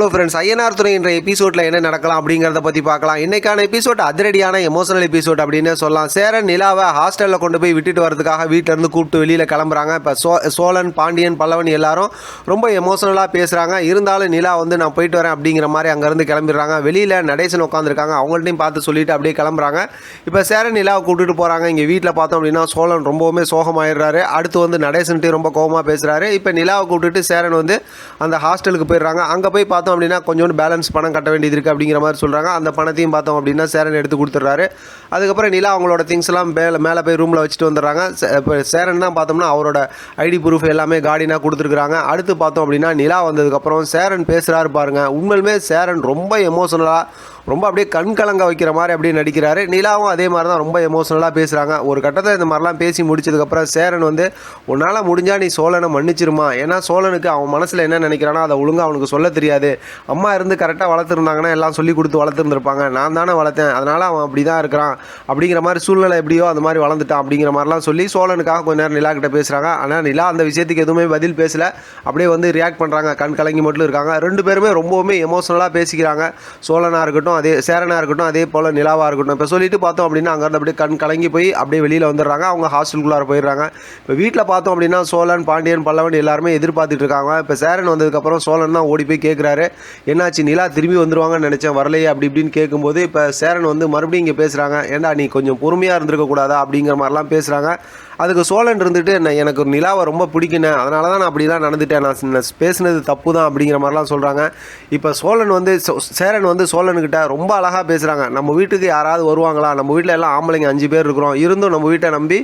Hello friends, Ayyanar துறை என்ற எபிசோடில் என்ன நடக்கலாம் அப்படிங்கிறத பற்றி பார்க்கலாம். இன்றைக்கான எபிசோட் அதிரடியான எமோஷனல் எபிசோட் அப்படின்னு சொல்லலாம். சேரன் நிலாவை ஹாஸ்டலில் கொண்டு போய் விட்டுட்டு வரதுக்காக வீட்டிலேருந்து கூப்பிட்டு வெளியில் கிளம்புறாங்க. இப்போ சோழன், பாண்டியன், பல்லவன் எல்லாரும் ரொம்ப எமோஷனலாக பேசுகிறாங்க. இருந்தாலும் நிலா வந்து நான் போயிட்டு வரேன் அப்படிங்கிற மாதிரி அங்கேருந்து கிளம்பிடுறாங்க. வெளியில் நடேசன் உட்காந்துருக்காங்க, அவங்கள்ட்டையும் பார்த்து சொல்லிவிட்டு அப்படியே கிளம்புறாங்க. இப்போ சேரன் நிலாவை கூப்பிட்டுட்டு போகிறாங்க. இங்கே வீட்டில் பார்த்தோம் அப்படின்னா சோழன் ரொம்பவுமே சோகமாயிடுறாரு. அடுத்து வந்து நடேசன்ட்டு ரொம்ப கோபமாக பேசுகிறாரு. இப்போ நிலாவை கூப்பிட்டுட்டு சேரன் வந்து அந்த ஹாஸ்டலுக்கு போயிடுறாங்க. அங்கே போய் பார்த்தோம் அப்படின்னா கொஞ்சோண்டு பேலன்ஸ் பணம் கட்ட வேண்டியது இருக்குது அப்படிங்கிற மாதிரி சொல்கிறாங்க. அந்த பணத்தையும் பார்த்தோம் அப்படின்னா சேரன் எடுத்து கொடுத்துட்றாரு. அதுக்கப்புறம் நிலா அவங்களோட திங்ஸ் எல்லாம் மேலே போய் ரூமில் வச்சுட்டு வந்துடுறாங்க. இப்போ சேரன் தான் பார்த்தோம்னா அவரோட ஐடி ப்ரூஃப் எல்லாமே கார்டினாக கொடுத்துருக்குறாங்க. அடுத்து பார்த்தோம் அப்படின்னா நிலா வந்ததுக்கப்புறம் சேரன் பேசுகிறாரு பாருங்க. உண்மையிலுமே சேரன் ரொம்ப எமோஷனலாக, ரொம்ப அப்படியே கண் கலங்க வைக்கிற மாதிரி அப்படியே நடிக்கிறாரு. நிலாவும் அதே மாதிரி தான் ரொம்ப எமோஷனலாக பேசுகிறாங்க. ஒரு கட்டத்தில் இந்த மாதிரிலாம் பேசி முடிச்சதுக்கப்புறம் சேரன் வந்து உன்னால் முடிஞ்சால் நீ சோழனை மன்னிச்சிருமா, ஏன்னா சோழனுக்கு அவன் மனசில் என்ன நினைக்கிறானோ அதை ஒழுங்காக அவனுக்கு சொல்ல தெரியாது. அம்மா இருந்து கரெக்டாக வளர்த்துருந்தாங்கன்னா எல்லாம் சொல்லி கொடுத்து வளர்த்துருந்துருப்பாங்க. நான் தானே வளர்த்தேன், அதனால் அவன் அப்படி தான் இருக்கிறான் அப்படிங்கிற மாதிரி சூழ்நிலை எப்படியோ அந்த மாதிரி வளர்ந்துட்டான் அப்படிங்கிற மாதிரிலாம் சொல்லி சோழனுக்காக கொஞ்ச நேரம் நிலா கிட்ட பேசுகிறாங்க. ஆனால் நிலா அந்த விஷயத்துக்கு எதுவுமே பதில் பேசலை. அப்படியே வந்து ரியாக்ட் பண்ணுறாங்க, கண் கலங்கி மட்டும் இருக்காங்க. ரெண்டு பேருமே ரொம்பவுமே எமோஷனலாக பேசிக்கிறாங்க. சோழனாக இருக்கட்டும், அதே சேரனாக இருக்கட்டும், அதே போல் நிலாவாக இருக்கட்டும். இப்போ சொல்லிட்டு பார்த்தோம் அப்படின்னா அங்கேருந்து அப்படியே கண் கலங்கி போய் அப்படியே வெளியில் வந்துடுறாங்க. அவங்க ஹாஸ்டலுக்குள்ளார போயிடுறாங்க. இப்போ வீட்டில் பார்த்தோம் அப்படின்னா சோழன், பாண்டியன், பல்லவன் எல்லாருமே எதிர்பார்த்துட்டு இருக்காங்க. இப்போ சேரன் வந்ததுக்கப்புறம் சோழன் தான் ஓடி போய் கேட்குறாரு, என்னாச்சு நிலா திரும்பி வந்துருவாங்கன்னு நினச்சேன், வரலையே அப்படி இப்படின்னு கேட்கும்போது இப்போ சேரன் வந்து மறுபடியும் இங்கே பேசுகிறாங்க. ஏண்டா நீ கொஞ்சம் பொறுமையாக இருந்திருக்கக்கூடாதா அப்படிங்கிற மாதிரிலாம் பேசுகிறாங்க. அதுக்கு சோழன் இருந்துட்டு எனக்கு ஒரு நிலாவை ரொம்ப பிடிக்குண்ணே, அதனால தான் நான் அப்படிலாம் நடந்துட்டேன், நான் பேசுனது தப்பு தான் அப்படிங்கிற மாதிரிலாம் சொல்கிறாங்க. இப்போ சோழன் வந்து சேரன் வந்து சோழனுக்கிட்ட ரொம்ப அழகாக பேசுகிறாங்க. நம்ம வீட்டுக்கு யாராவது வருவாங்களா, நம்ம வீட்டில் எல்லாம் ஆம்பளைங்க 5 பேர் இருக்கிறோம், இருந்தும் நம்ம வீட்டை நம்பி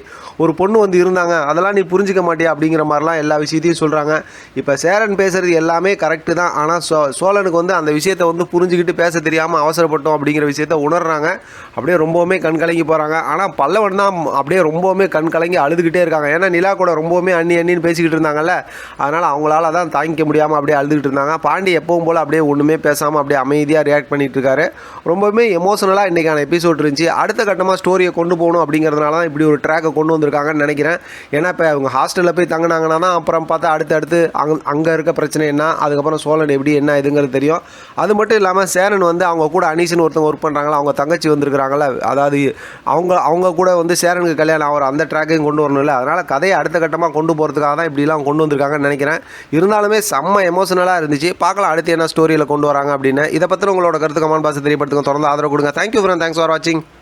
ஒரு பொண்ணு வந்து இருந்தாங்க, அதெல்லாம் நீ புரிஞ்சிக்க மாட்டியா அப்படிங்கிற மாதிரிலாம் எல்லா விஷயத்தையும் சொல்கிறாங்க. இப்போ சேரன் பேசுகிறது எல்லாமே கரெக்டு தான். ஆனால் சோழனுக்கு வந்து அந்த விஷயத்தை வந்து புரிஞ்சுக்கிட்டு பேச தெரியாமல் அவசரப்பட்டோம் அப்படிங்கிற விஷயத்த உணர்றாங்க. அப்படியே ரொம்பவுமே கண் கலங்கி போகிறாங்க. ஆனால் பல்லவன் தான் அப்படியே ரொம்பவுமே கண் கலங்கி அழுதுகிட்டே இருக்காங்க. ஏன்னா நிலா கூட ரொம்பவுமே அண்ணின்னு பேசிக்கிட்டு இருந்தாங்கல்ல, அதனால் அவங்களால தான் தாங்கிக்க முடியாமல் அப்படியே அழுதுகிட்டு இருந்தாங்க. பாண்டி எப்பவும் போல் அப்படியே ஒன்றுமே பேசாமல் அப்படியே அமைதியாக ரியாக்ட் பண்ணிட்டு இருக்காரு. ரொம்பவுமே எமோஷனலாக இன்றைக்கான எபிசோட் இருந்துச்சு. அடுத்த கட்டமாக ஸ்டோரியை கொண்டு போகணும் அப்படிங்கிறதுனால தான் இப்படி ஒரு ட்ராக்கை கொண்டு வந்திருக்காங்கன்னு நினைக்கிறேன். ஏன்னா இப்போ அவங்க ஹாஸ்டலில் போய் தங்கினாங்கன்னா தான் அப்புறம் பார்த்தா அடுத்து அங்கே இருக்க பிரச்சனை என்ன, அதுக்கப்புறம் சோழன் எப்படி என்ன இதுங்கிறது தெரியும். அது மட்டும் இல்லாமல் சேரன் வந்து அவங்க கூட அனீஸ்னு ஒருத்தவங்க ஒர்க் பண்ணுறாங்களா, அவங்க தங்கச்சி வந்திருக்கிறாங்கள, அதாவது அவங்க கூட வந்து சேரனுக்கு கல்யாணம் ஆகிற அந்த ட்ராக்கையும் கொண்டு வரணும்ல. அதனால் கதையை அடுத்த கட்டமாக கொண்டு போகிறதுக்காக தான் இப்படிலாம் கொண்டு வந்திருக்காங்கன்னு நினைக்கிறேன். இருந்தாலுமே செம்ம எமோஷனலாக இருந்துச்சு. பார்க்கலாம் அடுத்து என்ன ஸ்டோரியில் கொண்டு வராங்க அப்படின்னு. இதை பற்றி உங்களோட கருத்து கமெண்ட் பாக்ஸ் தெரியப்படுத்துங்க. தொடர்ந்து ஆதரவு கொடுங்க. தேங்க்யூ ஃப்ரெண்ட், தேங்க்ஸ் ஃபார் வாட்சிங்.